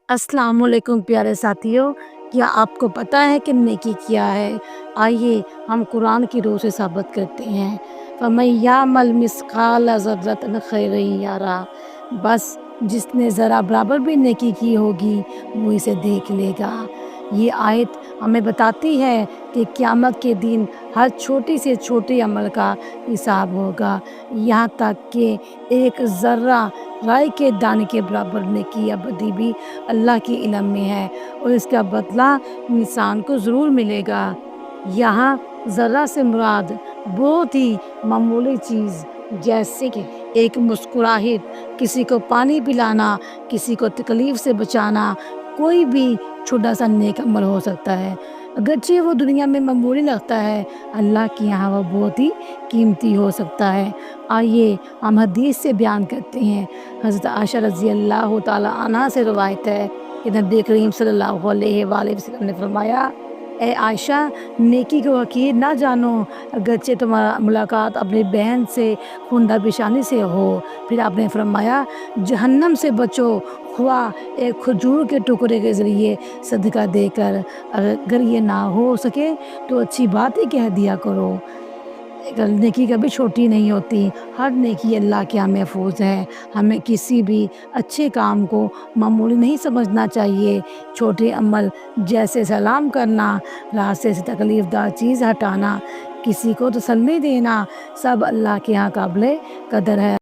अस्सलाम वालेकुम प्यारे साथियों, क्या आपको पता है कि नेकी क्या है? आइए हम कुरान की रोह से साबित करते हैं। फमन यामल मिस्काल ज़र्रतिन खैरन यरा। बस जिसने ज़रा बराबर भी नेकी की होगी वो इसे देख लेगा। ये आयत हमें बताती है कि क़यामत के दिन हर छोटी से छोटे अमल का हिसाब होगा, यहाँ तक कि एक ज़र्रा राई के दाने के बराबर नेकी या बदी भी अल्लाह के इल्म में है और इसका बदला इंसान को ज़रूर मिलेगा। यहाँ ज़र्रा से मुराद बहुत ही मामूली चीज़ जैसे कि एक मुस्कुराहट, किसी को पानी पिलाना, किसी को तकलीफ़ से बचाना, कोई भी छोटा-सा नेक अमल हो सकता है। अगरचे वो दुनिया में मामूली लगता है, अल्लाह के यहाँ वो बहुत ही कीमती हो सकता है। आइए हम हदीस से बयान करते हैं। हज़रत आयशा रज़ी अल्लाह तआला अन्हा से रवायत है कि नबी करीम सल्लल्लाहु अलैहि वसल्लम ने फरमाया, ए आयशा, नेकी को हक़ीर ना जानो, अगरचे तुम्हारा मुलाकात अपनी बहन से खूंदा बिशानी से हो। फिर आपने फरमाया, जहन्नम से बचो ख्वाह एक खजूर के टुकड़े के ज़रिए सदका देकर, अगर ये ना हो सके तो अच्छी बात ही कह दिया करो। नेकी कभी छोटी नहीं होती, हर नेकी अल्लाह के यहाँ महफूज है। हमें किसी भी अच्छे काम को मामूली नहीं समझना चाहिए। छोटे अमल जैसे सलाम करना, रास्ते से तकलीफ़दार चीज़ हटाना, किसी को तसल्ली देना, सब अल्लाह के यहाँ काबिल कदर है।